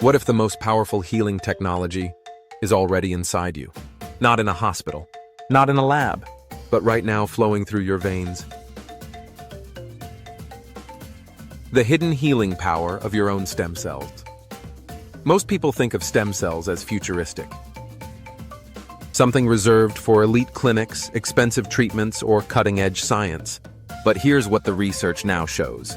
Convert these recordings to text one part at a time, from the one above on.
What if the most powerful healing technology is already inside you? Not in a hospital, not in a lab, but right now flowing through your veins. The hidden healing power of your own stem cells. Most people think of stem cells as futuristic. Something reserved for elite clinics, expensive treatments, or cutting-edge science. But here's what the research now shows.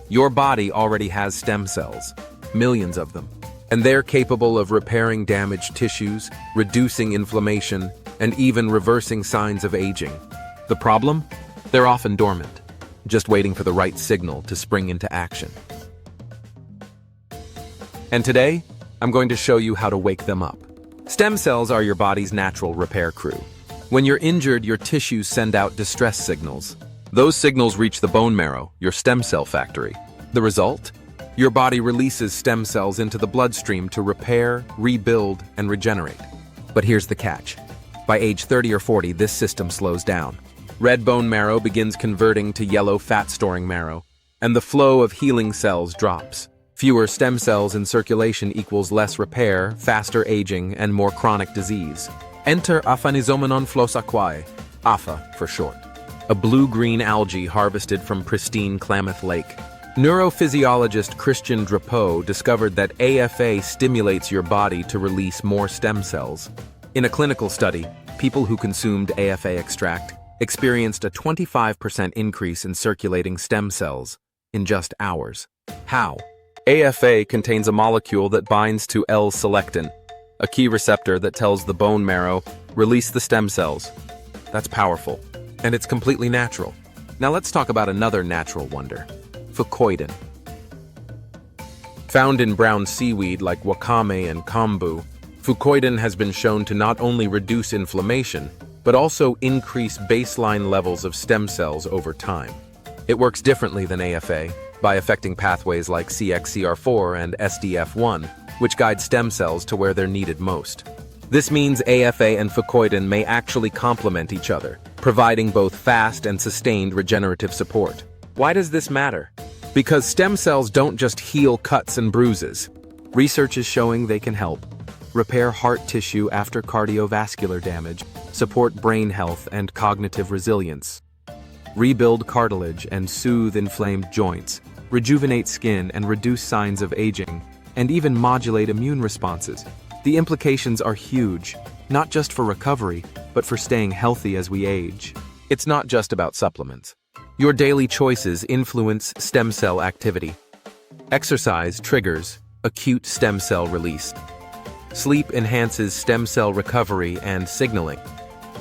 Your body already has stem cells, millions of them, and they're capable of repairing damaged tissues, reducing inflammation, and even reversing signs of aging. The problem? They're often dormant, just waiting for the right signal to spring into action. And today, I'm going to show you how to wake them up. Stem cells are your body's natural repair crew. When you're injured, your tissues send out distress signals. Those signals reach the bone marrow, your stem cell factory. The result? Your body releases stem cells into the bloodstream to repair, rebuild, and regenerate. But here's the catch. By age 30 or 40, this system slows down. Red bone marrow begins converting to yellow fat-storing marrow, and the flow of healing cells drops. Fewer stem cells in circulation equals less repair, faster aging, and more chronic disease. Enter Aphanizomenon flosaquae, APHA for short, a blue-green algae harvested from pristine Klamath Lake. Neurophysiologist Christian Drapeau discovered that AFA stimulates your body to release more stem cells. In a clinical study, people who consumed AFA extract experienced a 25% increase in circulating stem cells in just hours. How? AFA contains a molecule that binds to L-selectin, a key receptor that tells the bone marrow, release the stem cells. That's powerful, and it's completely natural. Now let's talk about another natural wonder, Fukcoidin. Found in brown seaweed like wakame and kombu, Fukcoidin has been shown to not only reduce inflammation, but also increase baseline levels of stem cells over time. It works differently than AFA, by affecting pathways like CXCR4 and SDF1, which guide stem cells to where they're needed most. This means AFA and Fukcoidin may actually complement each other, providing both fast and sustained regenerative support. Why does this matter? Because stem cells don't just heal cuts and bruises. Research is showing they can help repair heart tissue after cardiovascular damage, support brain health and cognitive resilience, rebuild cartilage and soothe inflamed joints, rejuvenate skin and reduce signs of aging, and even modulate immune responses. The implications are huge, not just for recovery, but for staying healthy as we age. It's not just about supplements. Your daily choices influence stem cell activity. Exercise triggers acute stem cell release. Sleep enhances stem cell recovery and signaling.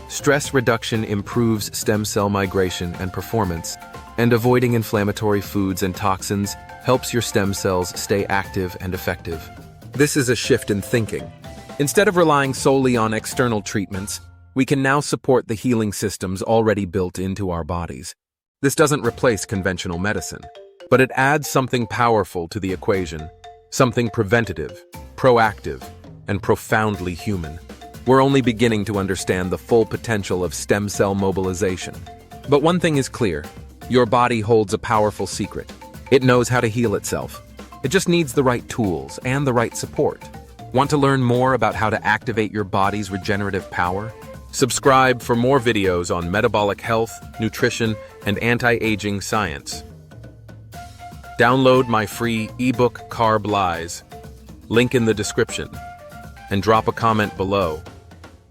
Stress reduction improves stem cell migration and performance, and avoiding inflammatory foods and toxins helps your stem cells stay active and effective. This is a shift in thinking. Instead of relying solely on external treatments, we can now support the healing systems already built into our bodies. This doesn't replace conventional medicine, but it adds something powerful to the equation, something preventative, proactive, and profoundly human. We're only beginning to understand the full potential of stem cell mobilization. But one thing is clear, your body holds a powerful secret. It knows how to heal itself. It just needs the right tools and the right support. Want to learn more about how to activate your body's regenerative power? Subscribe for more videos on metabolic health, nutrition, and anti-aging science. Download my free ebook Carb Lies, link in the description, and drop a comment below.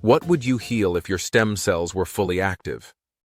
What would you heal if your stem cells were fully active?